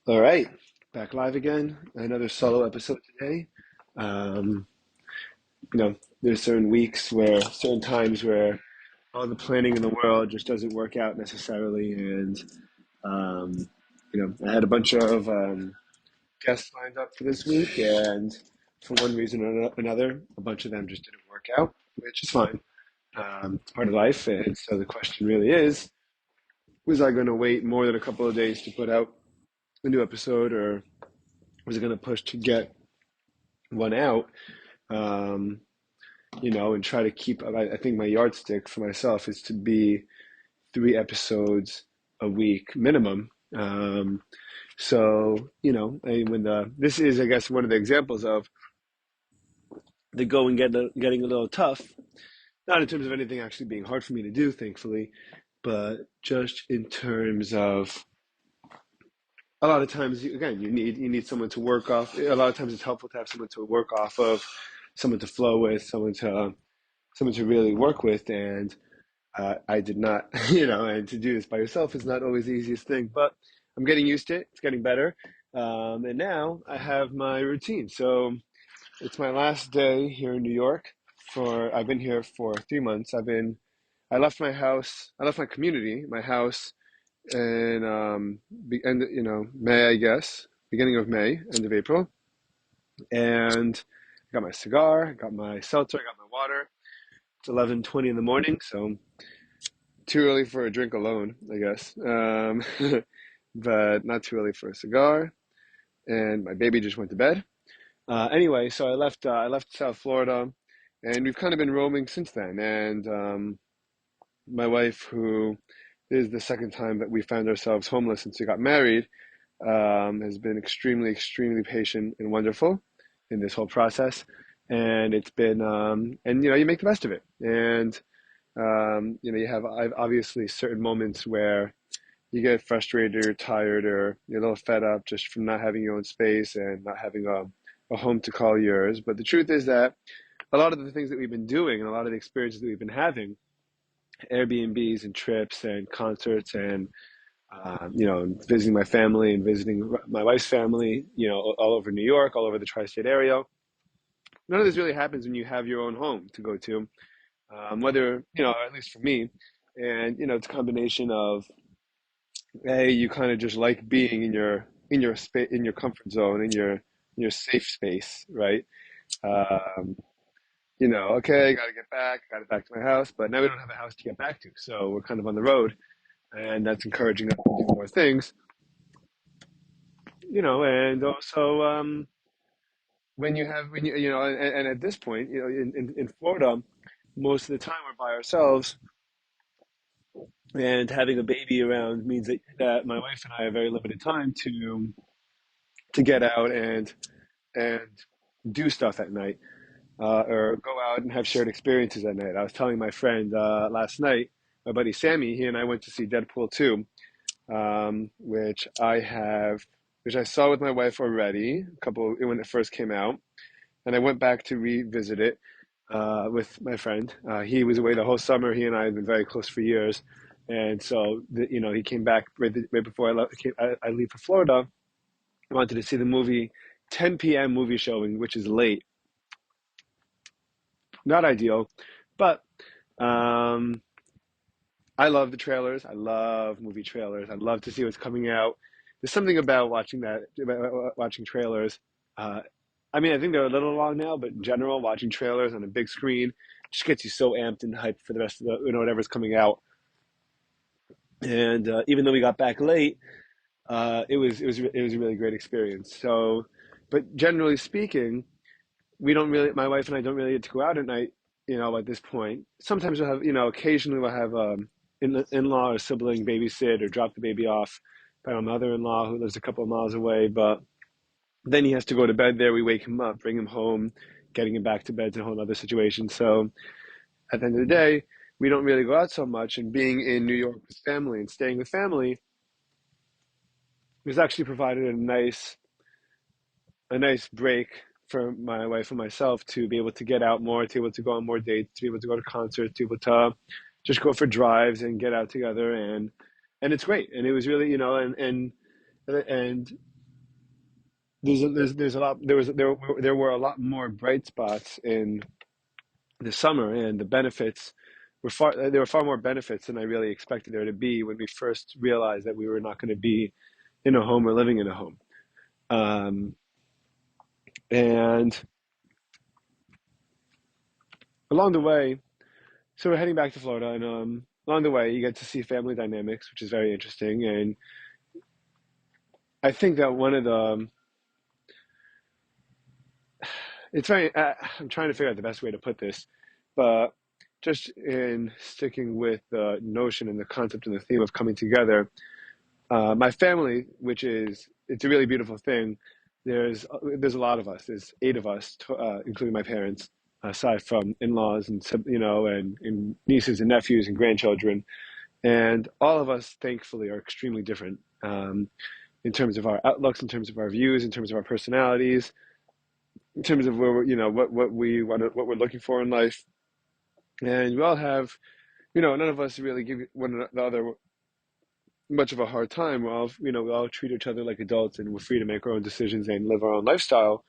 All right, back live again. Another solo episode today. Um, there's certain weeks certain times where all the planning in the world just doesn't work out necessarily, and um, I had a bunch of guests lined up for this week, and for one reason or another, a bunch of them just didn't work out, which is fine. It's part of life, and so the question really is: was I going to wait more than a couple of days to put out a new episode, or was I going to push to get one out? um, and try to keep. I think my yardstick for myself is to be 3 episodes a week minimum. So when this is, I guess, one of the examples of the going getting a little tough. Not in terms of anything actually being hard for me to do, thankfully, but just in terms of a lot of times, again, you need someone to work off. A lot of times, it's helpful to have someone to work off of, someone to flow with, someone to really work with, and I did not, and to do this by yourself is not always the easiest thing, but I'm getting used to it. It's getting better. And now I have my routine. So it's my last day here in New York I've been here for 3 months. I left my house, I left my community, my house in, May, I guess, beginning of May, end of April. And I got my cigar, I got my seltzer, I got my water. It's 11:20 in the morning, so too early for a drink alone, I guess. But not too early for a cigar. And my baby just went to bed. Anyway, so I left South Florida, and we've kind of been roaming since then. And my wife, who is the second time that we found ourselves homeless since we got married, has been extremely, extremely patient and wonderful in this whole process. And it's been, and you make the best of it. And you have obviously certain moments where you get frustrated or tired or you're a little fed up just from not having your own space and not having a home to call yours. But the truth is that a lot of the things that we've been doing and a lot of the experiences that we've been having, Airbnbs and trips and concerts and visiting my family and visiting my wife's family, all over New York, all over the tri-state area. None of this really happens when you have your own home to go to, whether, at least for me. And, it's a combination of, A, you kind of just like being in your space, in your comfort zone, in your safe space, right? Um, okay, I got to get back, got it back to my house, but now we don't have a house to get back to, so we're kind of on the road, and that's encouraging us to do more things, and also when and at this point, in Florida, most of the time we're by ourselves, and having a baby around means that my wife and I have very limited time to get out and do stuff at night, or go out and have shared experiences at night. I was telling my friend last night, my buddy Sammy, he and I went to see Deadpool 2, which I saw with my wife already when it first came out, and I went back to revisit it with my friend. He was away the whole summer. He and I have been very close for years, and so he came back right before I leave for Florida. I wanted to see the movie, 10 p.m. movie showing, which is late. Not ideal, but um, I love the trailers. I love movie trailers. I love to see what's coming out. There's something about watching trailers. Uh, I mean, I think they're a little long now, but in general, watching trailers on a big screen just gets you so amped and hyped for the rest of whatever's coming out. And even though we got back late, it was a really great experience. So, but generally speaking, my wife and I don't really get to go out at night, at this point. Sometimes we'll have, occasionally we'll have in-law or sibling babysit or drop the baby off by my mother-in-law who lives a couple of miles away. But then he has to go to bed there. We wake him up, bring him home, getting him back to bed's a whole other situation. So at the end of the day, we don't really go out so much. And being in New York with family and staying with family has actually provided a nice break for my wife and myself to be able to get out more, to be able to go on more dates, to be able to go to concerts, to be able to just go for drives and get out together, and it's great. And it was really, and there's a lot there were a lot more bright spots in the summer, and the benefits were far there were far more benefits than I really expected there to be when we first realized that we were not going to be in a home or living in a home. Um, and along the way, so we're heading back to Florida, and along the way, you get to see family dynamics, which is very interesting. And I think that one of the it's very I'm trying to figure out the best way to put this, but just in sticking with the notion and the concept and the theme of coming together, my family, which is it's a really beautiful thing. There's a lot of us. There's eight of us, including my parents, aside from in-laws and and nieces and nephews and grandchildren, and all of us, thankfully, are extremely different in terms of our outlooks, in terms of our views, in terms of our personalities, in terms of where what we want, what we're looking for in life, and we all have, none of us really give one another much of a hard time. We all treat each other like adults, and we're free to make our own decisions and live our own lifestyle.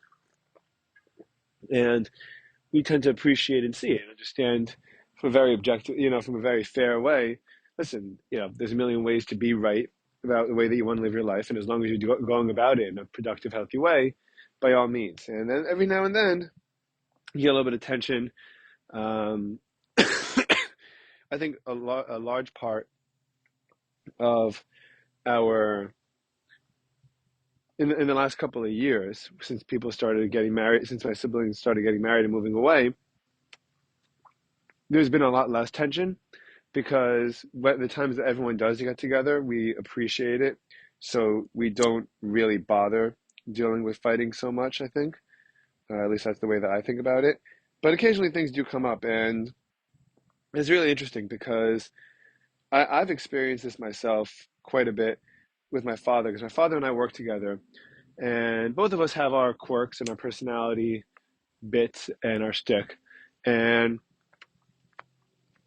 And we tend to appreciate and see and understand from a very objective, from a very fair way. Listen, there's a million ways to be right about the way that you want to live your life, and as long as you're going about it in a productive, healthy way, by all means. And then every now and then, you get a little bit of tension. Um, I think a large part of our in the last couple of years, since people started getting married, since my siblings started getting married and moving away, there's been a lot less tension because the times that everyone does get together, we appreciate it. So we don't really bother dealing with fighting so much, I think. At least that's the way that I think about it. But occasionally things do come up, and it's really interesting because I've experienced this myself quite a bit with my father, because my father and I work together, and both of us have our quirks and our personality bits and our shtick, and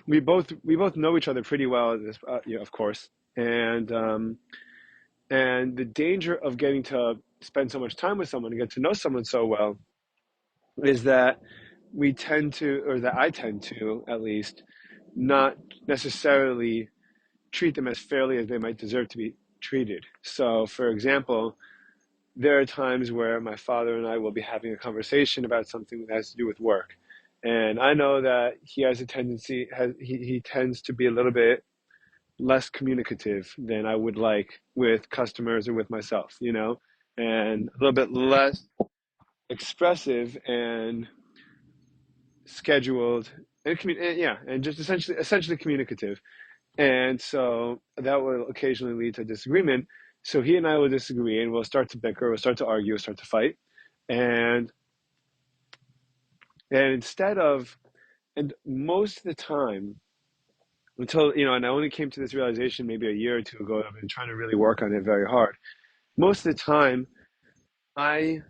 we both know each other pretty well, of course, and the danger of getting to spend so much time with someone and get to know someone so well is that we tend to, or that I tend to, at least, not necessarily treat them as fairly as they might deserve to be treated. So, for example, there are times where my father and I will be having a conversation about something that has to do with work. And I know that he has a tendency, he tends to be a little bit less communicative than I would like with customers or with myself, and a little bit less expressive and scheduled and just essentially communicative. And so that will occasionally lead to disagreement. So he and I will disagree, and we'll start to bicker, we'll start to argue, we'll start to fight. And and instead of and most of the time, and I only came to this realization maybe a year or two ago. I've been trying to really work on it very hard. Most of the time, I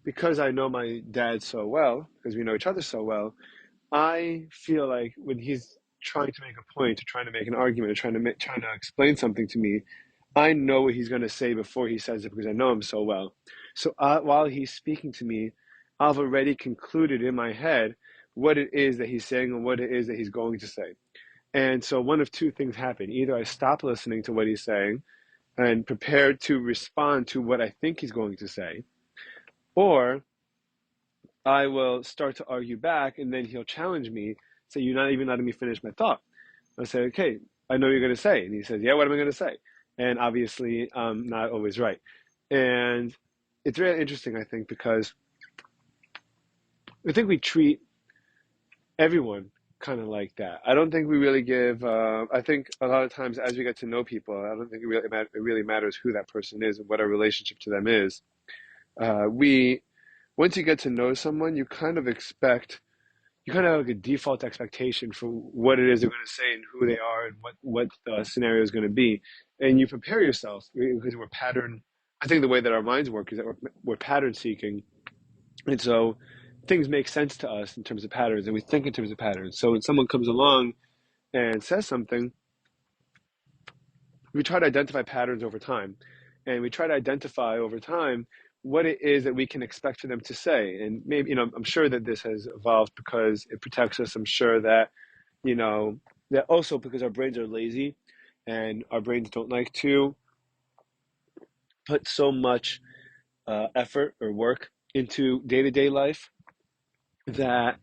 because I know my dad so well, because we know each other so well, I feel like when he's trying to make a point, or trying to make an argument, or trying to explain something to me, I know what he's going to say before he says it because I know him so well. So while he's speaking to me, I've already concluded in my head what it is that he's saying and what it is that he's going to say. And so one of two things happen. Either I stop listening to what he's saying and prepare to respond to what I think he's going to say, or I will start to argue back, and then he'll challenge me, say, "You're not even letting me finish my thought." I say, "Okay, I know what you're going to say." And he says, "Yeah, what am I going to say?" And obviously, I'm not always right. And it's really interesting, I think, because I think we treat everyone kind of like that. I don't think we really give, I think a lot of times as we get to know people, I don't think it really matters who that person is and what our relationship to them is. We, once you get to know someone, you kind of have like a default expectation for what it is they're going to say and who they are and what the scenario is going to be. And you prepare yourself because we're pattern. I think the way that our minds work is that we're pattern seeking. And so things make sense to us in terms of patterns, and we think in terms of patterns. So when someone comes along and says something, we try to identify patterns over time. And we try to identify over time what it is that we can expect for them to say. And maybe, I'm sure that this has evolved because it protects us. I'm sure that, you know, that also because our brains are lazy and our brains don't like to put so much effort or work into day-to-day life that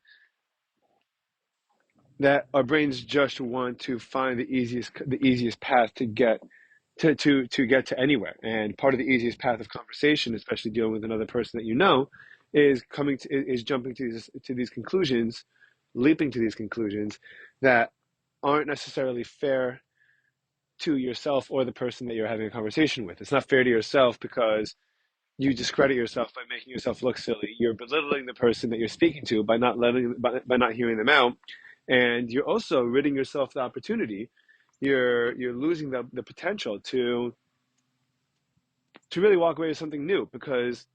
our brains just want to find the easiest path to get to get to anywhere. And part of the easiest path of conversation, especially dealing with another person that you know, is jumping to these conclusions, leaping to these conclusions that aren't necessarily fair to yourself or the person that you're having a conversation with. It's not fair to yourself because you discredit yourself by making yourself look silly. You're belittling the person that you're speaking to by not hearing them out, and you're also ridding yourself the opportunity. You're losing the potential to really walk away with something new, because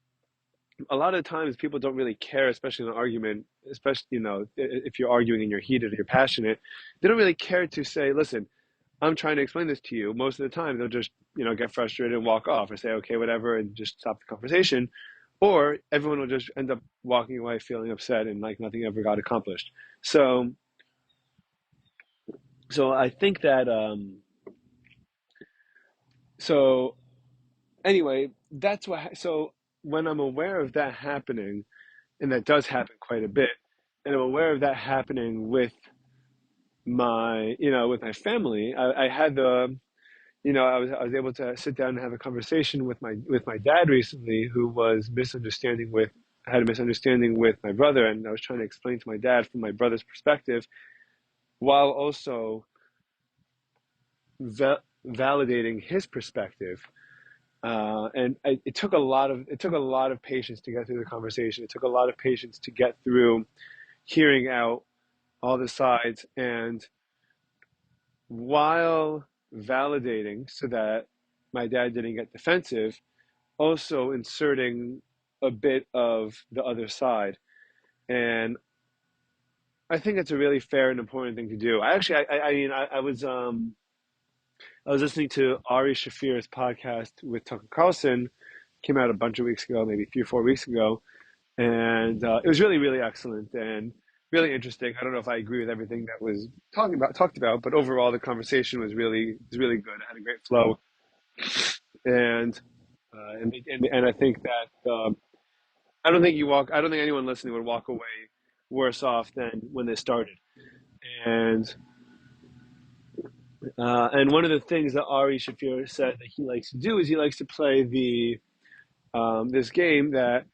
a lot of times people don't really care, especially in an argument, especially, if you're arguing and you're heated or you're passionate, they don't really care to say, listen, I'm trying to explain this to you. Most of the time they'll just, get frustrated and walk off or say, okay, whatever, and just stop the conversation. Or everyone will just end up walking away feeling upset and like nothing ever got accomplished. So I think that, so anyway, that's so when I'm aware of that happening, and that does happen quite a bit, and I'm aware of that happening with my family. I had I was able to sit down and have a conversation with my dad recently, who was misunderstanding with had a misunderstanding with my brother, and I was trying to explain to my dad from my brother's perspective, while also validating his perspective. It took a lot of patience to get through the conversation. It took a lot of patience to get through hearing out all the sides, and while validating so that my dad didn't get defensive, also inserting a bit of the other side. And I think it's a really fair and important thing to do. I was listening to Ari Shafir's podcast with Tucker Carlson. Came out a bunch of weeks ago, maybe 3 or 4 weeks ago, and it was really, really excellent and really interesting. I don't know if I agree with everything that was talked about, but overall the conversation was really good. It had a great flow, and and I think that I don't think anyone listening would walk away worse off than when they started. And one of the things that Ari Shafir said that he likes to do is he likes to play the this game that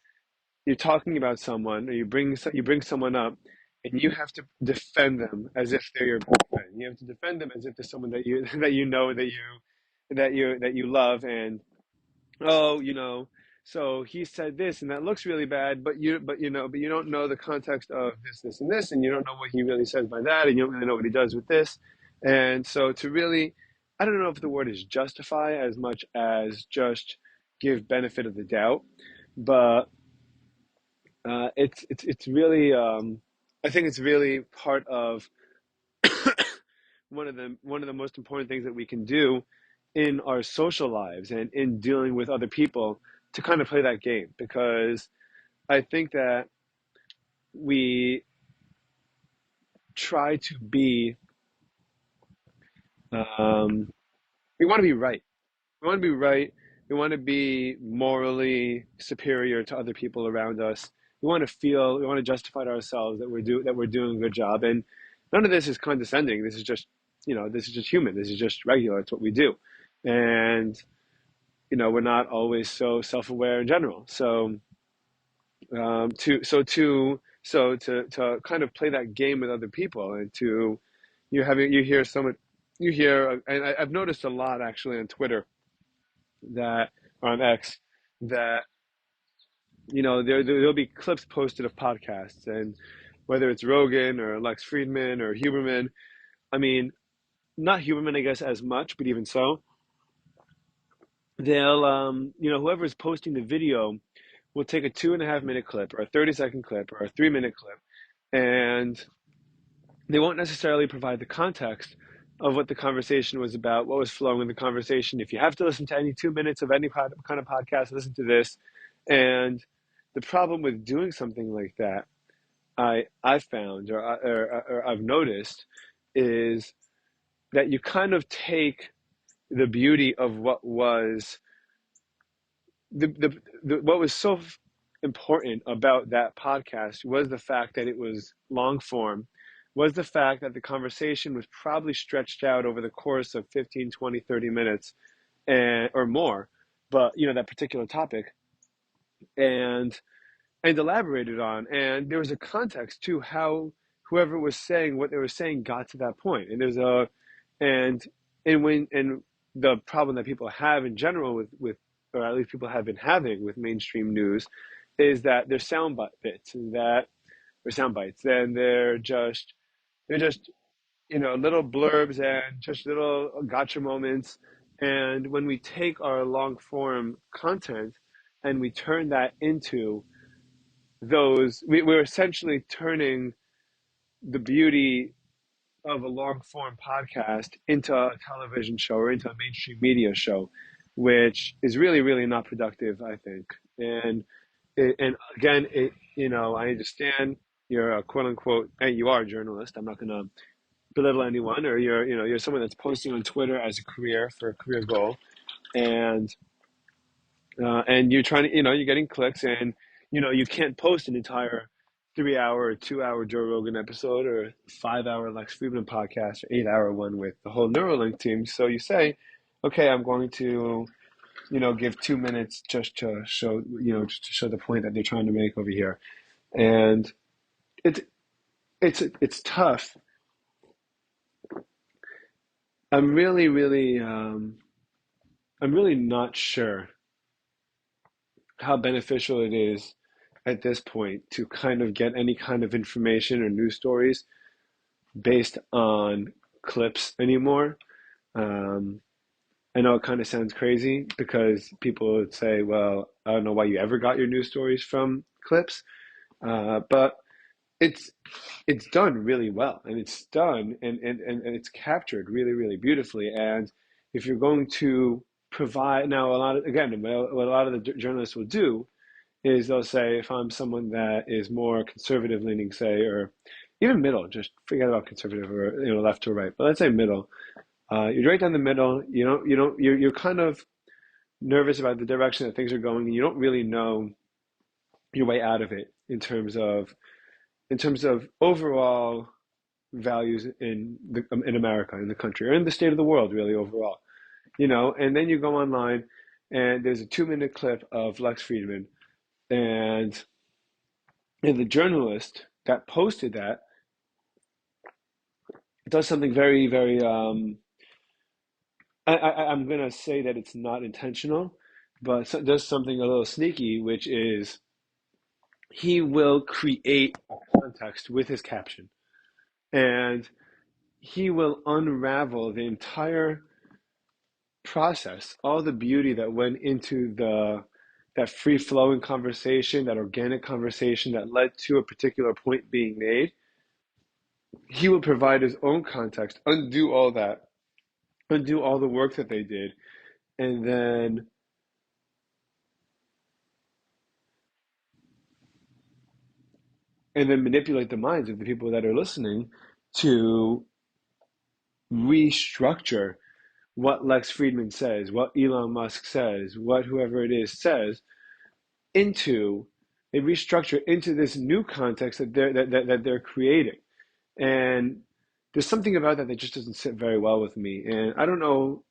you're talking about someone, or you bring someone up, and you have to defend them as if they're your boyfriend. You have to defend them as if they're someone that you that you know that you love, and oh, so he said this and that looks really bad, but you don't know the context of this and this, and you don't know what he really says by that, and you don't really know what he does with this. And so to really, I don't know if the word is justify as much as just give benefit of the doubt, but it's really, I think it's really part of one of the most important things that we can do in our social lives and in dealing with other people, to kind of play that game, because I think that we try to be um, we want to be right. We want to be right. We want to be morally superior to other people around us. We want to justify to ourselves that we're doing a good job. And none of this is condescending. This is just human. This is just regular. It's what we do. And, we're not always so self-aware in general. To kind of play that game with other people, and you hear someone, and I've noticed a lot actually on Twitter, that or on X, that there'll be clips posted of podcasts, and whether it's Rogan or Lex Friedman or Huberman, I mean, not Huberman I guess as much, but even so, they'll whoever's posting the video will take a 2.5 minute clip or a 30-second clip or a 3 minute clip, and they won't necessarily provide the context of what the conversation was about, what was flowing in the conversation. If you have to listen to any 2 minutes of any kind of podcast, listen to this. And the problem with doing something like that, I found or I've noticed, is that you kind of take the beauty of what was what was so important about that podcast was the fact that it was long form, was the fact that the conversation was probably stretched out over the course of 15, 20, 30 minutes and or more, but that particular topic, and elaborated on, and there was a context to how whoever was saying what they were saying got to that point. And and and the problem that people have in general with or at least people have been having with mainstream news is that they're bits, that or sound bites, and they're just little blurbs and just little gotcha moments. And when we take our long form content and we turn that into we're essentially turning the beauty of a long form podcast into a television show or into a mainstream media show, which is really, really not productive, I think. And again, I understand you're a quote unquote, and you are a journalist. I'm not going to belittle anyone, or you're someone that's posting on Twitter as a career for a career goal, and you're trying to, you're getting clicks, and you can't post an entire 3 hour or 2 hour Joe Rogan episode or 5 hour Lex Friedman podcast or 8 hour one with the whole Neuralink team. So you say, okay, I'm going to, give 2 minutes just to show, just to show the point that they're trying to make over here. And it's, it's tough. I'm really, really, I'm really not sure how beneficial it is at this point to kind of get any kind of information or news stories based on clips anymore. Um, I know it kind of sounds crazy because people would say, well, I don't know why you ever got your news stories from clips, but it's it's done really well, and it's done and it's captured really, really beautifully. And if you're going to provide now, a lot of, again, what a lot of the journalists will do is they'll say, if I'm someone that is more conservative leaning, say, or even middle, just forget about conservative or left or right, but let's say middle. You're right down the middle. You're kind of nervous about the direction that things are going, and you don't really know your way out of it in terms of overall values in America, in the country, or in the state of the world, really overall. And then you go online, and there's a 2 minute clip of Lex Friedman, and the journalist that posted that does something very, very, I'm going to say that it's not intentional, but does something a little sneaky, which is he will create a context with his caption, and he will unravel the entire process, all the beauty that went into that free flowing conversation, that organic conversation that led to a particular point being made. He will provide his own context, undo all that, undo all the work that they did, and then manipulate the minds of the people that are listening to restructure what Lex Friedman says, what Elon Musk says, what whoever it is says, into they restructure into this new context that they're creating. And there's something about that that just doesn't sit very well with me. And I don't know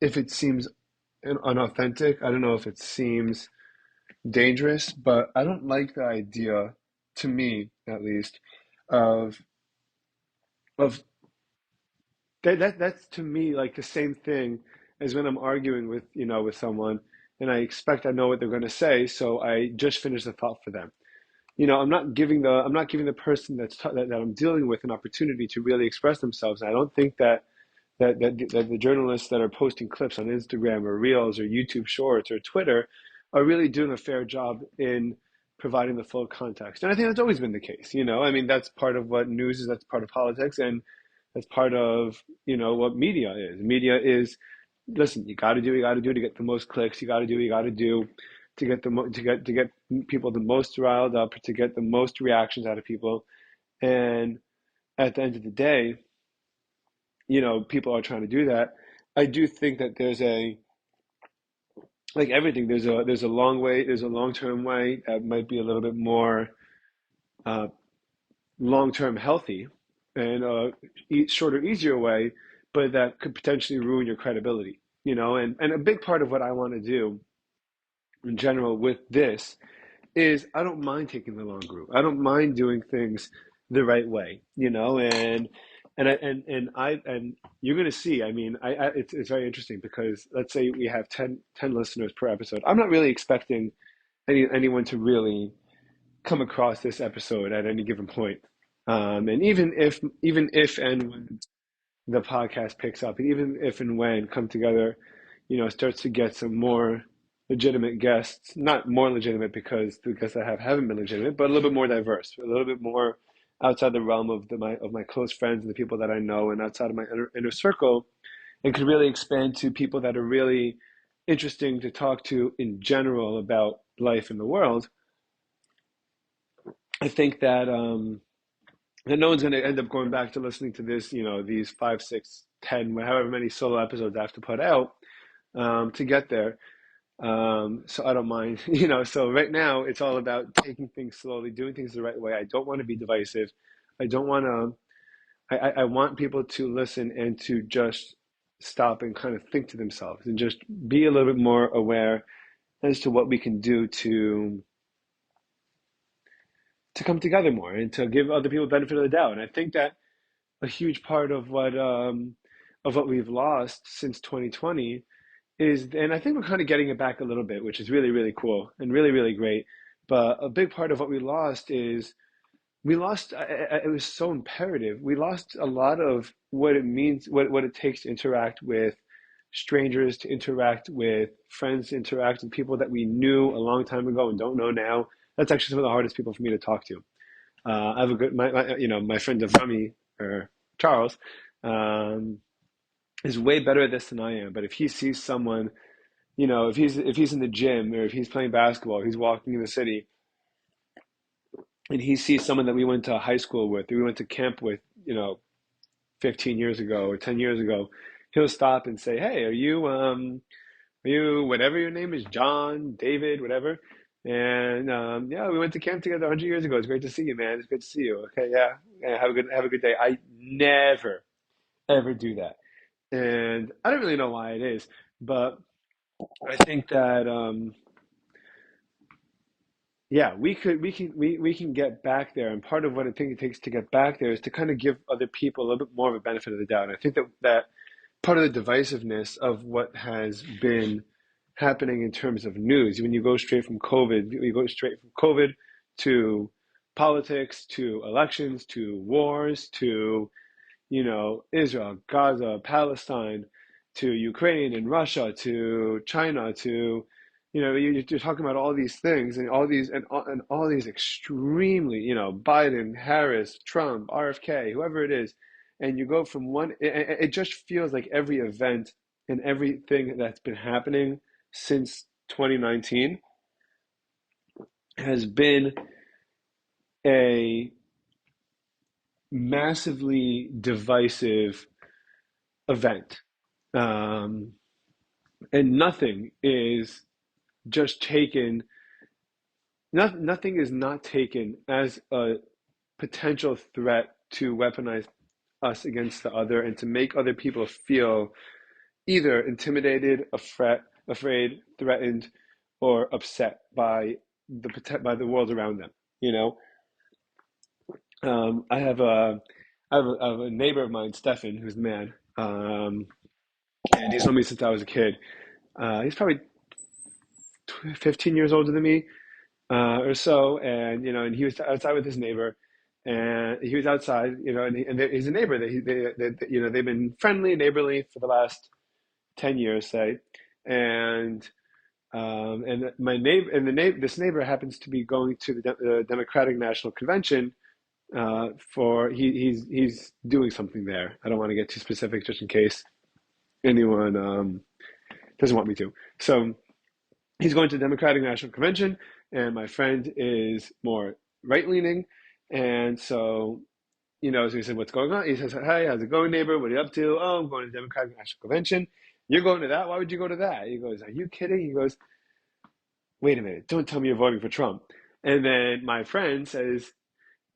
if it seems unauthentic. I don't know if it seems dangerous, but I don't like the idea, to me at least, of of that's to me like the same thing as when I'm arguing with with someone, and I expect I know what they're going to say, so I just finish the thought for them. I'm not giving the person that I'm dealing with an opportunity to really express themselves. And I don't think that the journalists that are posting clips on Instagram or Reels or YouTube Shorts or Twitter are really doing a fair job in providing the full context. And I think that's always been the case. I mean, that's part of what news is, that's part of politics, and that's part of, what media is. Media is, listen, you got to do what you got to do to get the most clicks. You got to do what you got to do to get people the most riled up, to get the most reactions out of people. And at the end of the day, people are trying to do that. I do think that there's a like everything, there's a long way, there's a long term way that might be a little bit more uh, long term healthy, and shorter, easier way, but that could potentially ruin your credibility. And a big part of what I want to do in general with this is I don't mind taking the long route. I don't mind doing things the right way, and you're going to see. I mean, it's very interesting because let's say we have 10 listeners per episode. I'm not really expecting anyone to really come across this episode at any given point. And even if and when the podcast picks up, and even if and when come together, starts to get some more legitimate guests, not more legitimate because the guests I have haven't been legitimate, but a little bit more diverse, a little bit more outside the realm of my close friends and the people that I know, and outside of my inner circle, and could really expand to people that are really interesting to talk to in general about life in the world. I think that no one's going to end up going back to listening to this, these 5, 6, 10, however many solo episodes I have to put out to get there. So I don't mind, So right now it's all about taking things slowly, doing things the right way. I don't want to be divisive. I don't want to. I want people to listen and to just stop and kind of think to themselves and just be a little bit more aware as to what we can do to come together more and to give other people the benefit of the doubt. And I think that a huge part of what we've lost since 2020 is, and I think we're kind of getting it back a little bit, which is really, really cool and really, really great. But a big part of what we lost is it was so imperative. We lost a lot of what it means, what it takes to interact with strangers, to interact with friends, to interact with people that we knew a long time ago and don't know now. That's actually some of the hardest people for me to talk to. I have a good, my friend Avrami, or Charles, um, is way better at this than I am. But if he sees someone, if he's in the gym or if he's playing basketball, he's walking in the city, and he sees someone that we went to high school with, or we went to camp with, 15 years ago or 10 years ago, he'll stop and say, "Hey, are you whatever your name is, John, David, whatever?" And yeah, we went to camp together 100 years ago. It's great to see you, man. It's good to see you. Okay, yeah, yeah. Have a good day. I never ever do that, and I don't really know why it is, but I think that yeah, we can get back there, and part of what I think it takes to get back there is to kind of give other people a little bit more of a benefit of the doubt. And I think that part of the divisiveness of what has been happening in terms of news, when you go straight from COVID, you go straight from COVID to politics, to elections, to wars, to Israel, Gaza, Palestine, to Ukraine and Russia, to China, to you're talking about all these things and all these extremely, Biden, Harris, Trump, RFK, whoever it is, and you go from one. It just feels like every event and everything that's been happening since 2019 has been a massively divisive event. Um, and nothing is just taken, nothing is not taken as a potential threat to weaponize us against the other and to make other people feel either intimidated, afraid, threatened, or upset by the world around them. You know, I have a neighbor of mine, Stefan, who's the man, and he's known me since I was a kid. He's probably 15 years older than me, or so, and he was outside with his neighbor, and he was outside, and he's a neighbor that they've been friendly, neighborly for the last 10 years, say, and my neighbor and this neighbor happens to be going to the Democratic National Convention. He's doing something there. I don't want to get too specific, just in case anyone doesn't want me to. So he's going to the Democratic National Convention, and my friend is more right leaning, and so so he said, "What's going on?" He says, "Hey, how's it going, neighbor? What are you up to?" "Oh, I'm going to the Democratic National Convention." "You're going to that? Why would you go to that?" He goes, "Are you kidding?" He goes, "Wait a minute, don't tell me you're voting for Trump." And then my friend says,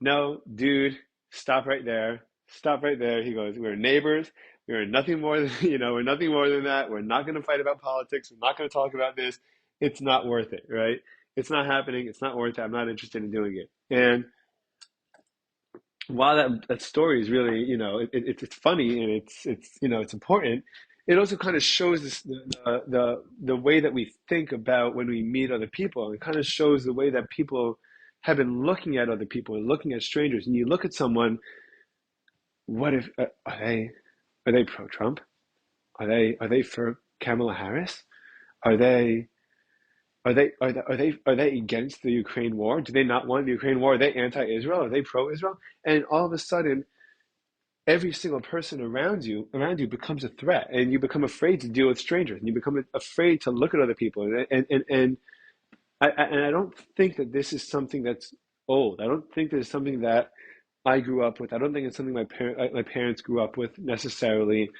"No, dude, stop right there. Stop right there." He goes, "We're neighbors. We're nothing more than, we're nothing more than that. We're not going to fight about politics. We're not going to talk about this. It's not worth it, right? It's not happening. It's not worth it. I'm not interested in doing it." And while that story is really, it's funny and it's important, it also kind of shows this, the way that we think about when we meet other people. It kind of shows the way that people have been looking at other people and looking at strangers. And you look at someone, what if are they pro Trump? Are they for Kamala Harris? Are they are they against the Ukraine war? Do they not want the Ukraine war? Are they anti-Israel? Are they pro-Israel? And all of a sudden, every single person around you becomes a threat, and you become afraid to deal with strangers, and you become afraid to look at other people. And I don't think that this is something that's old. I don't think this is something that I grew up with. I don't think it's something my parents grew up with necessarily.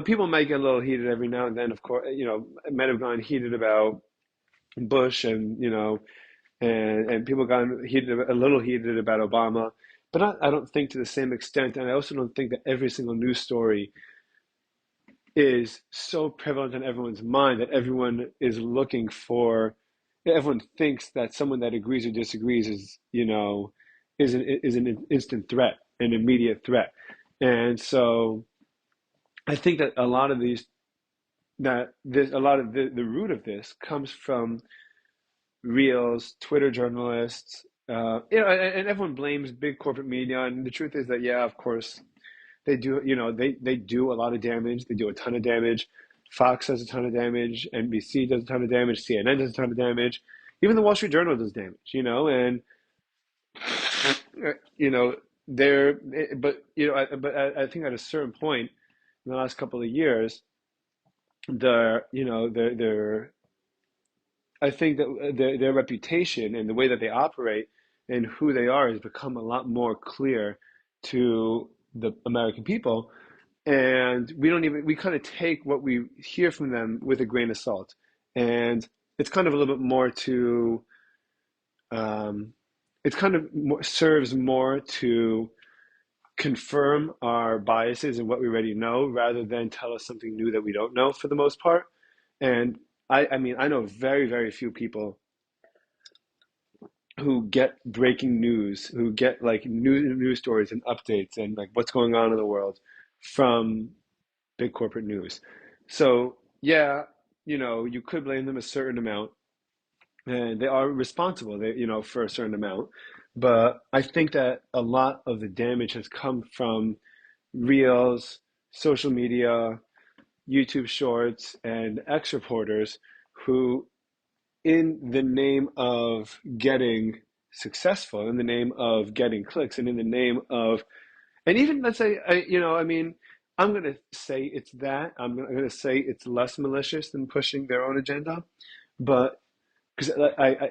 People might get a little heated every now and then. Of course, men have gone heated about Bush, and people got a little heated about Obama, but I don't think to the same extent. And I also don't think that every single news story is so prevalent in everyone's mind that everyone thinks that someone that agrees or disagrees is an instant threat, an immediate threat. And so I think that a lot of the root of this comes from reels, Twitter journalists, and everyone blames big corporate media. And the truth is that, yeah, of course, they do. They do a lot of damage. They do a ton of damage. Fox does a ton of damage. NBC does a ton of damage. CNN does a ton of damage. Even the Wall Street Journal does damage. And you know they're, but I think at a certain point in the last couple of years, they're I think that their reputation and the way that they operate and who they are has become a lot more clear to the American people. And we kind of take what we hear from them with a grain of salt. And it's kind of a little bit more um, it's kind of serves more to confirm our biases and what we already know rather than tell us something new that we don't know for the most part. And I mean, I know very, very few people who get breaking news, who get like news stories and updates and like what's going on in the world from big corporate news. So yeah, you could blame them a certain amount, and they are responsible, for a certain amount. But I think that a lot of the damage has come from reels, social media, YouTube shorts, and X reporters who, in the name of getting successful, in the name of getting clicks, and in the name of, and even let's say, I mean, I'm going to say it's that. I'm going to say it's less malicious than pushing their own agenda, but because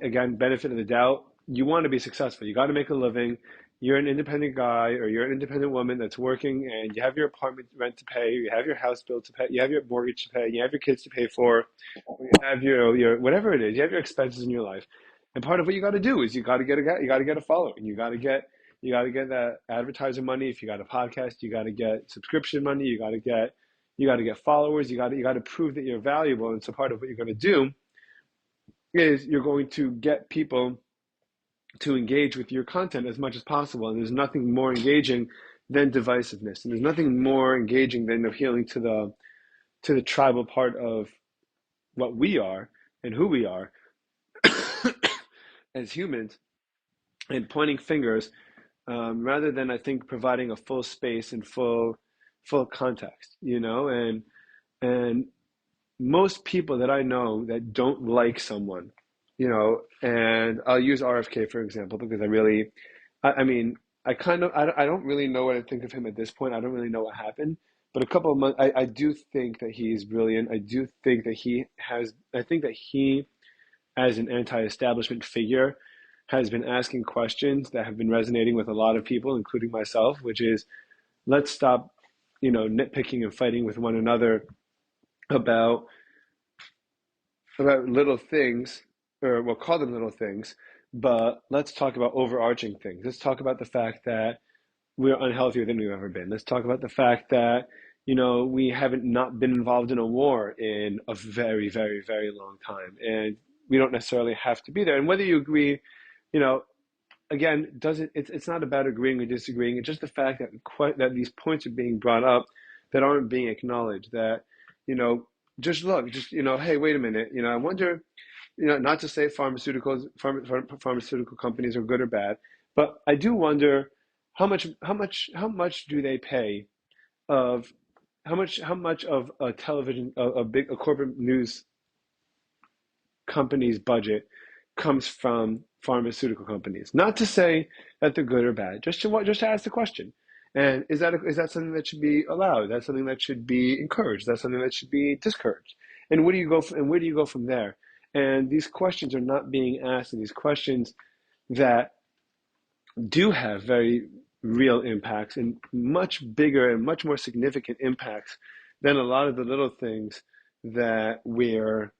again, benefit of the doubt, you want to be successful. You got to make a living. You're an independent guy or you're an independent woman that's working, and you have your apartment rent to pay, you have your house bill to pay, you have your mortgage to pay, you have your kids to pay for, you have your whatever it is, you have your expenses in your life. And part of what you got to do is you got to get a following. You got to get that advertiser money. If you got a podcast, you got to get subscription money. You got to get followers. You got to prove that you're valuable. And so part of what you're going to do is you're going to get people to engage with your content as much as possible. And there's nothing more engaging than divisiveness. And there's nothing more engaging than appealing to the tribal part of what we are and who we are as humans, and pointing fingers, rather than, I think, providing a full space and full context. And most people that I know that don't like someone, and I'll use RFK for example because I mean, I don't really know what I think of him at this point. I don't really know what happened, but a couple of months, I do think that he's brilliant. I do think that I think that he as an anti-establishment figure, has been asking questions that have been resonating with a lot of people, including myself, which is let's stop, nitpicking and fighting with one another about little things, or we'll call them little things, but let's talk about overarching things. Let's talk about the fact that we're unhealthier than we've ever been. Let's talk about the fact that, we haven't not been involved in a war in a very, very, very long time. And we don't necessarily have to be there. And whether you agree, you know, again, doesn't it's not about agreeing or disagreeing. It's just the fact that that these points are being brought up that aren't being acknowledged. That, you know, just look, just, hey, wait a minute. I wonder, not to say pharmaceutical companies are good or bad, but I do wonder how much do they pay of how much of a television a corporate news company's budget comes from pharmaceutical companies. Not to say that they're good or bad, just to ask the question. And is that something that should be allowed? That's something that should be encouraged. That's something that should be discouraged. And where do you go from there? And these questions are not being asked, and these questions that do have very real impacts and much bigger and much more significant impacts than a lot of the little things that we're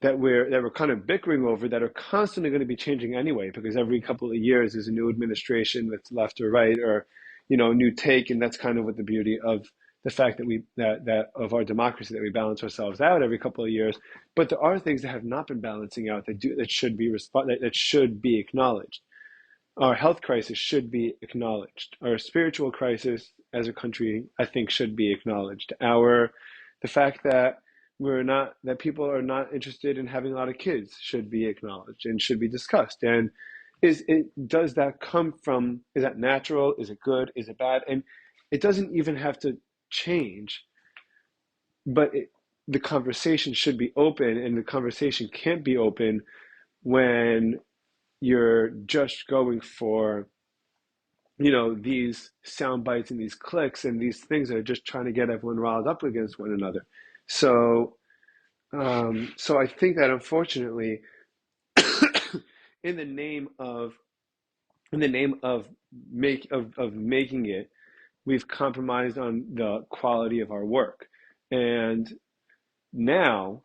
kind of bickering over, that are constantly going to be changing anyway, because every couple of years there's a new administration that's left or right, or a new take. And that's kind of what the beauty of the fact that that of our democracy, that we balance ourselves out every couple of years. But there are things that have not been balancing out that should be acknowledged. Our health crisis should be acknowledged. Our spiritual crisis as a country, I think, should be acknowledged. The fact that people are not interested in having a lot of kids should be acknowledged and should be discussed. And does that come from, is that natural? Is it good? Is it bad? And it doesn't even have to change, but the conversation should be open, and the conversation can't be open when you're just going for, these sound bites and these clicks and these things that are just trying to get everyone riled up against one another. So, so I think that, unfortunately, in the name of making it, we've compromised on the quality of our work. And now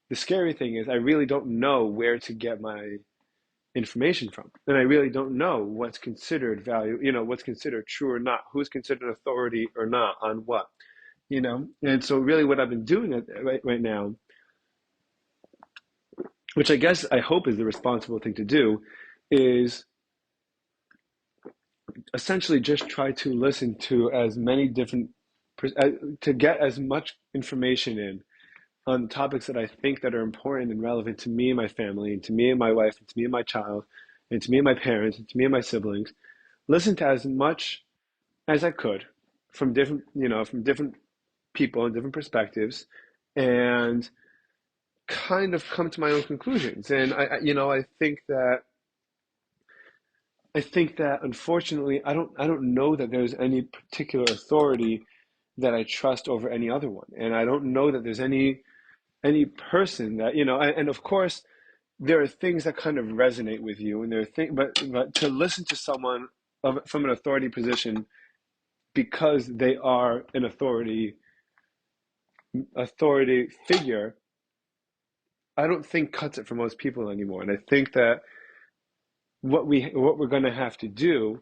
the scary thing is, I really don't know where to get my information from. And I really don't know what's considered value, what's considered true or not, who's considered authority or not on what, And so really what I've been doing right now, which I hope is the responsible thing to do, is essentially just try to listen to as many different, to get as much information in on topics that I think that are important and relevant to me and my family, and to me and my wife, and to me and my child, and to me and my parents, and to me and my siblings. Listen to as much as I could from different people and different perspectives, and kind of come to my own conclusions. And I think that unfortunately, I don't know that there's any particular authority that I trust over any other one. And I don't know that there's any person that, and of course there are things that kind of resonate with you, and there are things, but to listen to someone from an authority position because they are an authority figure, I don't think cuts it for most people anymore. And I think that what we're going to have to do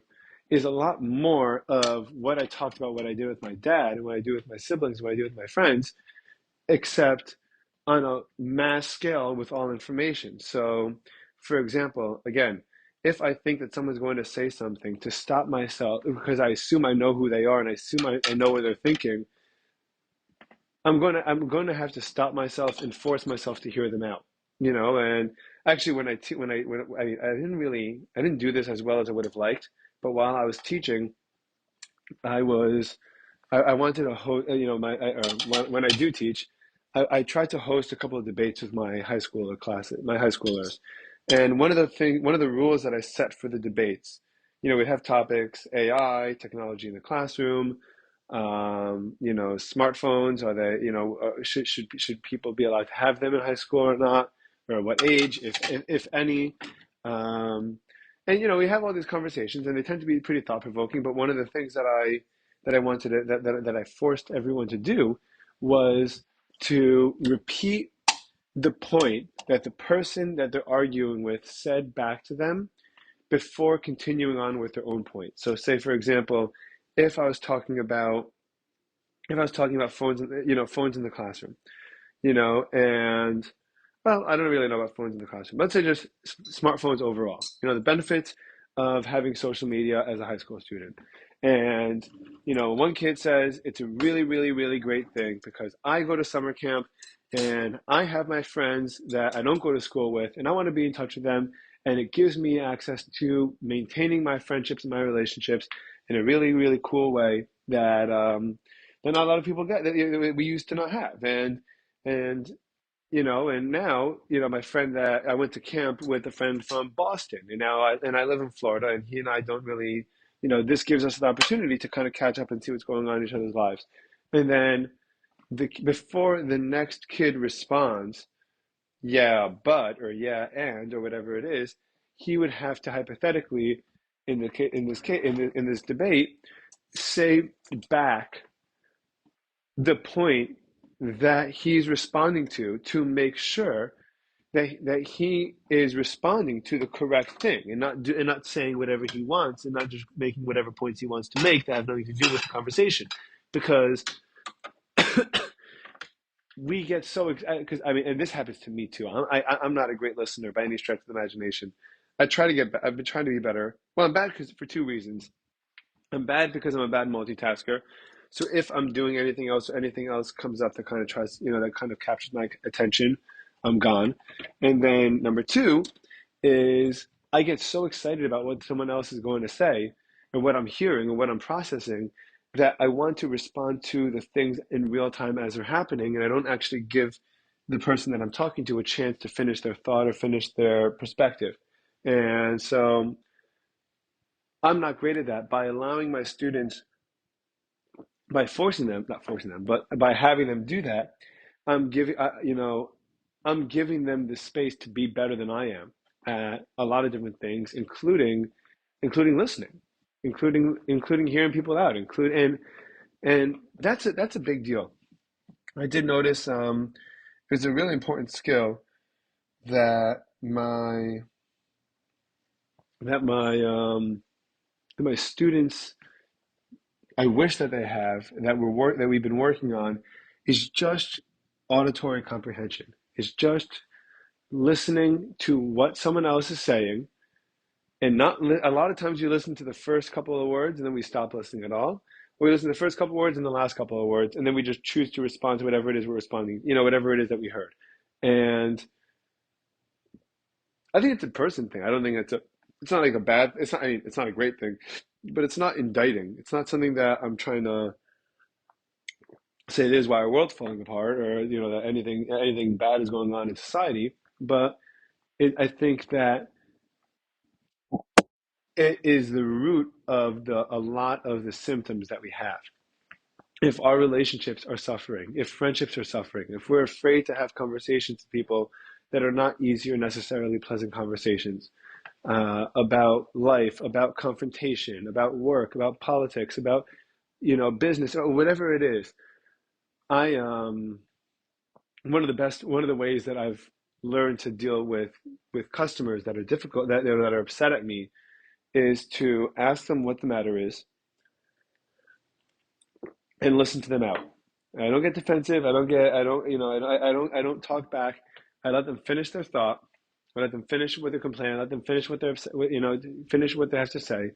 is a lot more of what I talked about, what I did with my dad, and what I do with my siblings, what I do with my friends, except on a mass scale with all information. So, for example, again, if I think that someone's going to say something, to stop myself, because I assume I know who they are and I assume I know what they're thinking, I'm going to have to stop myself and force myself to hear them out. And actually, I didn't do this as well as I would have liked, but while I was teaching, I was I wanted to host, when I do teach, I try to host a couple of debates with my high schoolers. And one of the rules that I set for the debates, we have topics: AI, technology in the classroom, smartphones. Are they, should people be allowed to have them in high school or not? or what age, if any. Um, and we have all these conversations, and they tend to be pretty thought provoking. But one of the things that I wanted to, that I forced everyone to do was to repeat the point that the person that they're arguing with said back to them before continuing on with their own point. So, say for example, if I was talking about phones, phones in the classroom, and well, I don't really know about phones in the classroom. Let's say just smartphones overall. The benefits of having social media as a high school student. And, one kid says it's a really, really, really great thing because I go to summer camp and I have my friends that I don't go to school with and I want to be in touch with them. And it gives me access to maintaining my friendships and my relationships in a really, really cool way that not a lot of people get, that we used to not have. And and now, my friend that I went to camp with, a friend from Boston, and now I live in Florida, and he and I don't really, this gives us an opportunity to kind of catch up and see what's going on in each other's lives. And then before the next kid responds, yeah, but, or yeah, and, or whatever it is, he would have to hypothetically, in this debate, say back the point that he's responding to make sure that he is responding to the correct thing and not saying whatever he wants and not just making whatever points he wants to make that have nothing to do with the conversation, because we get so excited. Because I mean, and this happens to me too. I'm not a great listener by any stretch of the imagination. I've been trying to be better. Well, I'm bad for two reasons. I'm bad because I'm a bad multitasker. So if I'm doing anything else, or anything else comes up that kind of that kind of captures my attention, I'm gone. And then number two is I get so excited about what someone else is going to say and what I'm hearing and what I'm processing that I want to respond to the things in real time as they're happening. And I don't actually give the person that I'm talking to a chance to finish their thought or finish their perspective. And so I'm not great at that. By allowing my students, by forcing them, not forcing them, but by having them do that, I'm giving, I'm giving them the space to be better than I am at a lot of different things, including listening, including hearing people out, and that's a big deal. I did notice it's a really important skill that that my um, my students, I wish that they have, that we've been working on, is just auditory comprehension. It's just listening to what someone else is saying, and a lot of times you listen to the first couple of words and then we stop listening at all. Or we listen to the first couple of words and the last couple of words, and then we just choose to respond to whatever it is we're responding, whatever it is that we heard. And I think it's a person thing. I don't think it's not like a bad, it's not, I mean, it's not a great thing, but it's not indicting. It's not something that I'm trying to say it is why our world's falling apart, or that anything bad is going on in society. But I think that it is the root of a lot of the symptoms that we have. If our relationships are suffering, if friendships are suffering, if we're afraid to have conversations with people that are not easy or necessarily pleasant conversations, about life, about confrontation, about work, about politics, about business, or whatever it is, I one of the ways that I've learned to deal with customers that are difficult, that are upset at me, is to ask them what the matter is and listen to them out. I don't get defensive. I don't talk back. I let them finish their thought. I let them finish with their complaint. I let them finish finish what they have to say.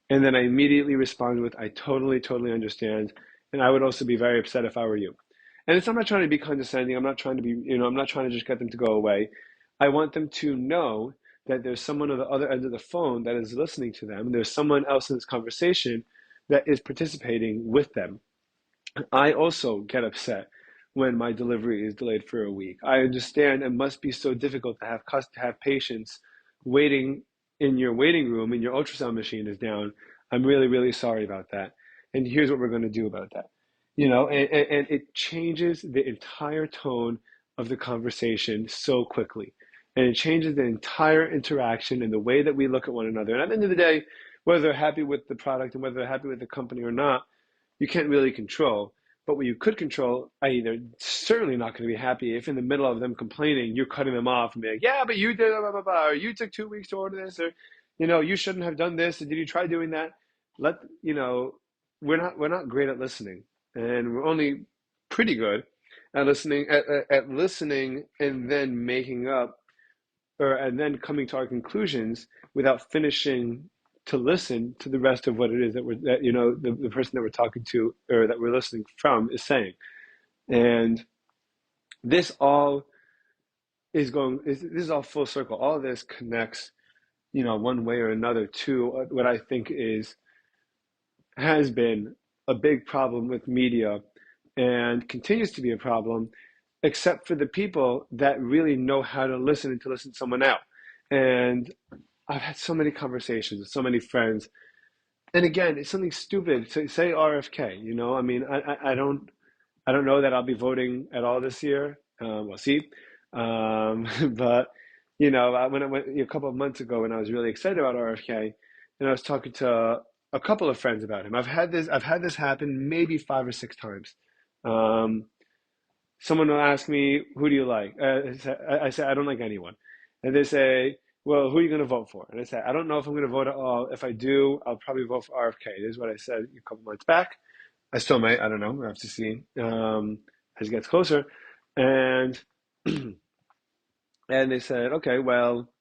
And then I immediately respond with, I totally, totally understand. And I would also be very upset if I were you. And I'm not trying to be condescending. I'm not trying to be, I'm not trying to just get them to go away. I want them to know that there's someone on the other end of the phone that is listening to them. There's someone else in this conversation that is participating with them. I also get upset when my delivery is delayed for a week. I understand it must be so difficult to have patients waiting in your waiting room and your ultrasound machine is down. I'm really, really sorry about that. And here's what we're going to do about that. And it changes the entire tone of the conversation so quickly. And it changes the entire interaction and the way that we look at one another. And at the end of the day, whether they're happy with the product and whether they're happy with the company or not, you can't really control. But what you could control, i.e., they're certainly not going to be happy if in the middle of them complaining, you're cutting them off and be like, yeah, but you did blah, blah, blah, blah, or you took 2 weeks to order this, or you shouldn't have done this, or did you try doing that? Let we're not great at listening, and we're only pretty good at listening and then making up and then coming to our conclusions without finishing to listen to the rest of what it is that the person that we're talking to or that we're listening from is saying. And this all this is all full circle. All of this connects, one way or another to what I think has been a big problem with media and continues to be a problem, except for the people that really know how to listen and to listen someone out. And I've had so many conversations with so many friends. And again, it's something stupid to say RFK, I mean, I don't know that I'll be voting at all this year. We'll see. But when I went a couple of months ago when I was really excited about RFK, and I was talking to a couple of friends about him. I've had this happen maybe 5 or 6 times. Um, Someone will ask me, "Who do you like?" I say, "I don't like anyone," and they say, "Well, who are you going to vote for?" And I say, "I don't know if I'm going to vote at all. If I do, I'll probably vote for RFK." This is what I said a couple months back. I still might. I don't know. I have to see as it gets closer. And and they said, "Okay, well,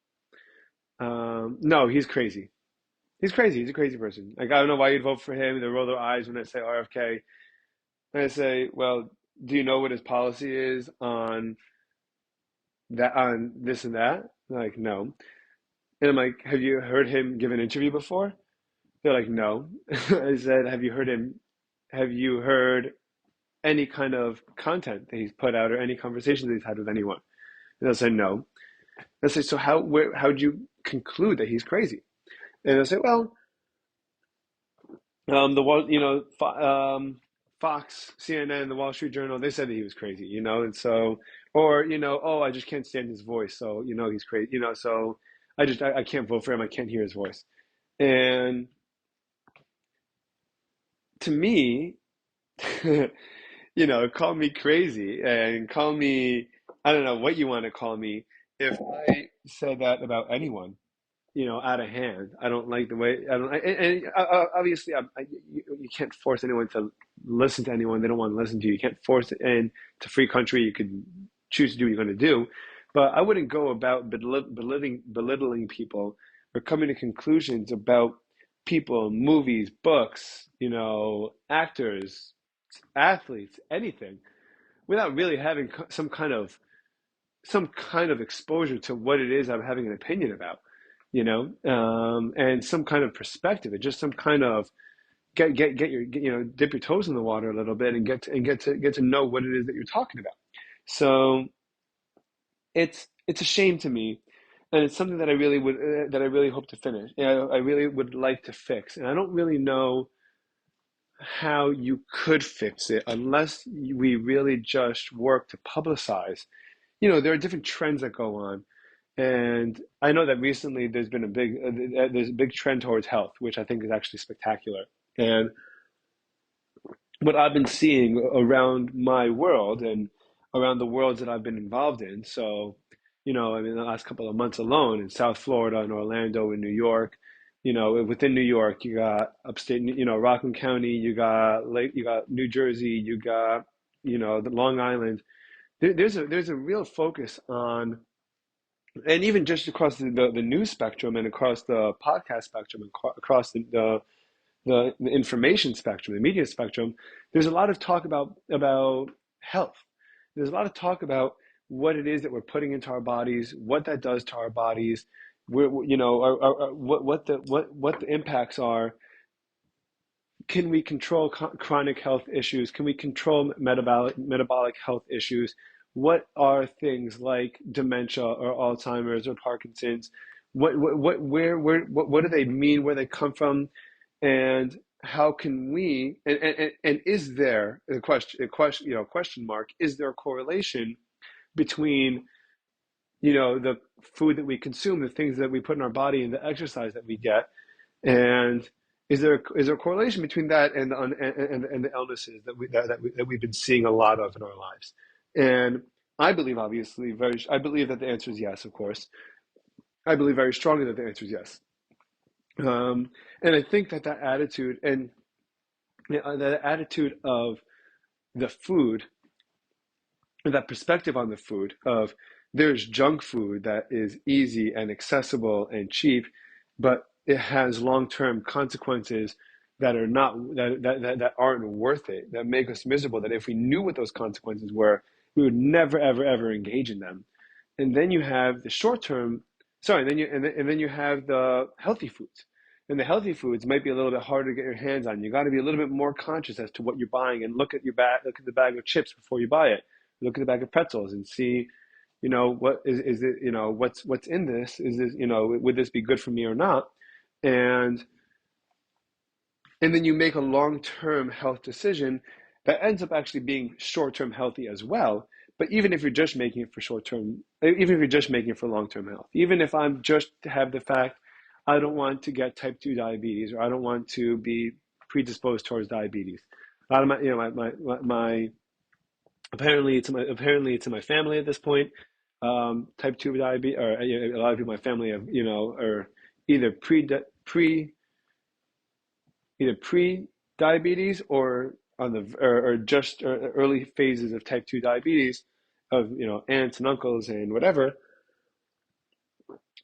no, he's crazy. He's crazy. He's a crazy person. Like I don't know why you'd vote for him." They roll their eyes when I say RFK. And I say, "Well, do you know what his policy is on this and that?" They're like, "No." And I'm like, "Have you heard him give an interview before?" They're like, "No." I said, Have you heard any kind of content that he's put out or any conversations that he's had with anyone?" And they'll say, "No." I say, "So how'd you conclude that he's crazy?" And they'll say, "Well, the Wall, Fox, CNN, the Wall Street Journal, they said that he was crazy, and so, or oh, I just can't stand his voice, so he's crazy, so I can't vote for him, I can't hear his voice." And to me, call me crazy and call me, I don't know what you want to call me. If I said that about anyone, out of hand. I don't like the way I don't. And obviously, you can't force anyone to listen to anyone. They don't want to listen to you. You can't force it. And it's a free country. You could choose to do what you're going to do. But I wouldn't go about belittling people or coming to conclusions about people, movies, books, actors, athletes, anything, without really having some kind of exposure to what it is I'm having an opinion about, and some kind of perspective, and just some kind of dip your toes in the water a little bit and get to know what it is that you're talking about. So it's a shame to me, and it's something that I really hope to finish. I really would like to fix, and I don't really know how you could fix it unless we really just work to publicize. There are different trends that go on. And I know that recently there's a big trend towards health, which I think is actually spectacular. And what I've been seeing around my world and around the worlds that I've been involved in. So, I mean, the last couple of months alone in South Florida and Orlando and New York, within New York, you got upstate, Rockland County, you got New Jersey, you got, the Long Island. There's a real focus on, and even just across the news spectrum and across the podcast spectrum and across the information spectrum, the media spectrum, there's a lot of talk about health. There's a lot of talk about what it is that we're putting into our bodies, what that does to our bodies, what the impacts are. Can we control chronic health issues? Can we control metabolic health issues? What are things like dementia or Alzheimer's or Parkinson's? What do they mean? Where they come from? And how can we? And is there a question mark? Is there a correlation between the food that we consume, the things that we put in our body, and the exercise that we get, and is there a correlation between that and the illnesses that we've been seeing a lot of in our lives? And I believe, obviously, I believe that the answer is yes. Of course, I believe very strongly that the answer is yes. And I think that attitude and the attitude of the food, that perspective on the food of there's junk food that is easy and accessible and cheap, but it has long-term consequences that are not that aren't worth it, that make us miserable, that if we knew what those consequences were, we would never ever ever engage in them. And then you have the short term, sorry, and then you have the healthy foods. And the healthy foods might be a little bit harder to get your hands on. You got to be a little bit more conscious as to what you're buying, and look at the bag of chips before you buy it. Look at the bag of pretzels and see, what is it, what's in this? Is this, would this be good for me or not? And and then you make a long-term health decision that ends up actually being short-term healthy as well. But even if you're just making it for short-term, even if you're just making it for long-term health, even if I'm just to have the fact I don't want to get type 2 diabetes, or I don't want to be predisposed towards diabetes. A lot of my apparently it's in my family at this point. Type 2 diabetes, or a lot of people in my family have, are either pre either pre-diabetes or on the or just early phases of type 2 diabetes, of aunts and uncles and whatever.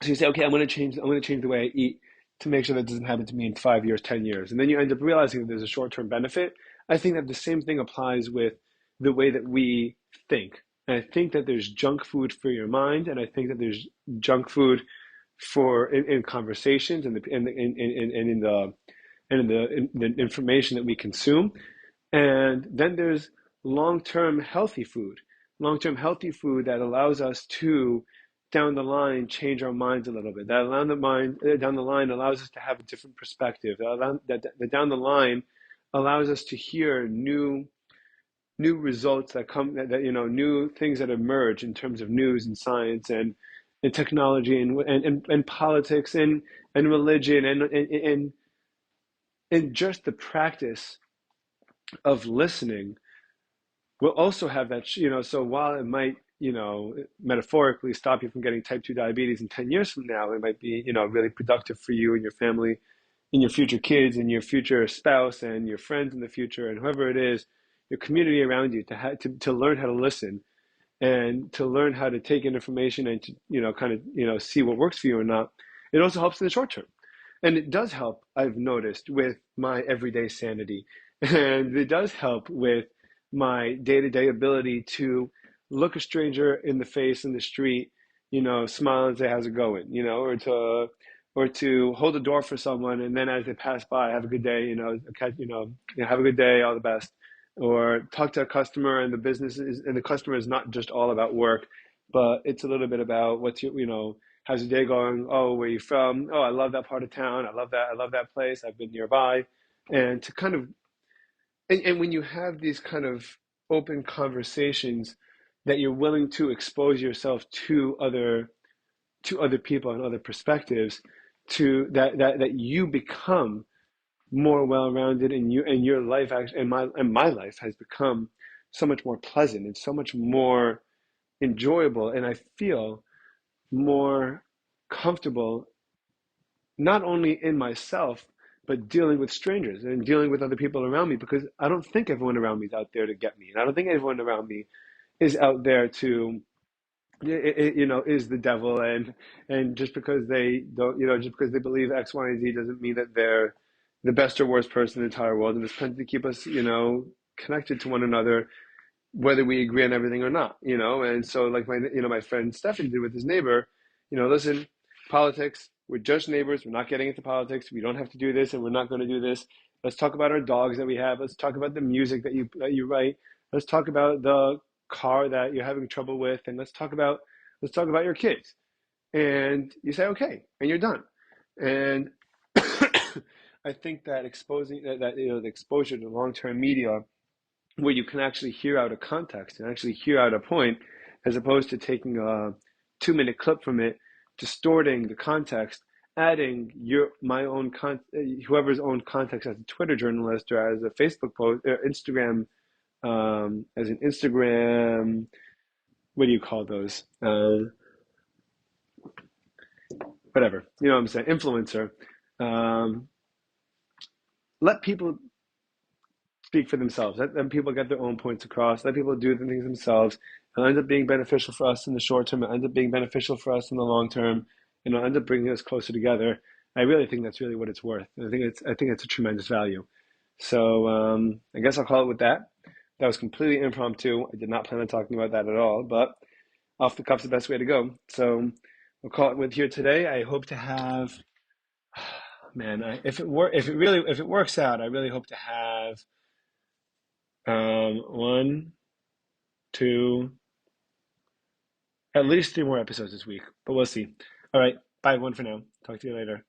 So you say, okay, I'm going to change the way I eat to make sure that doesn't happen to me in 5 years, 10 years, and then you end up realizing that there's a short-term benefit. I think that the same thing applies with the way that we think. And I think that there's junk food for your mind, and I think that there's junk food for in conversations, and in the information that we consume. And then there's long-term healthy food, that allows us to, down the line, change our minds a little bit. Down the line allows us to have a different perspective. That down the line allows us to hear new results that come, new things that emerge in terms of news and science and technology and politics and religion and just the practice of listening will also have that, so while it might, metaphorically stop you from getting type 2 diabetes in 10 years from now, it might be, really productive for you and your family and your future kids and your future spouse and your friends in the future and whoever it is, your community around you, to learn how to listen and to learn how to take in information and to, kind of, see what works for you or not. It also helps in the short term. And it does help, I've noticed, with my everyday sanity. And it does help with my day-to-day ability to look a stranger in the face in the street, smile and say, how's it going? Or to hold the door for someone, and then as they pass by, have a good day, have a good day, all the best. Or talk to a customer, and the customer is not just all about work, but it's a little bit about how's your day going? Oh, where are you from? Oh, I love that part of town. I love that place. I've been nearby. And to kind of, and when you have these kind of open conversations, that you're willing to expose yourself to other people and other perspectives, to that you become more well-rounded, and your life actually, and my life has become so much more pleasant and so much more enjoyable, and I feel more comfortable, not only in myself, but dealing with strangers and dealing with other people around me, because I don't think everyone around me is out there to get me, and I don't think everyone around me is out there to, is the devil, and just because they don't, just because they believe X, Y, and Z doesn't mean that they're the best or worst person in the entire world. And it's meant to keep us, connected to one another, whether we agree on everything or not, And so, like my friend Stefan did with his neighbor, listen, politics, we're just neighbors. We're not getting into politics. We don't have to do this, and we're not going to do this. Let's talk about our dogs that we have. Let's talk about the music that you write. Let's talk about the car that you're having trouble with, and let's talk about your kids. And you say okay, and you're done. And I think that exposing that the exposure to long-term media, where you can actually hear out a context and actually hear out a point, as opposed to taking a 2 minute clip from it, distorting the context, adding my own whoever's own context as a Twitter journalist or as a Facebook post or Instagram, as an Instagram, what do you call those? Whatever, you know what I'm saying, influencer. Um, Let people speak for themselves. Let people get their own points across. Let people do the things themselves. It'll end up being beneficial for us in the short term. It'll end up being beneficial for us in the long term, and it'll end up bringing us closer together. I really think that's really what it's worth. I think it's a tremendous value. So I guess I'll call it with that. That was completely impromptu. I did not plan on talking about that at all, but off the cuff's the best way to go. So we'll call it with here today. I hope to have, man, if it works out, I really hope to have one, two, at least three more episodes this week, but we'll see. All right, bye everyone for now. Talk to you later.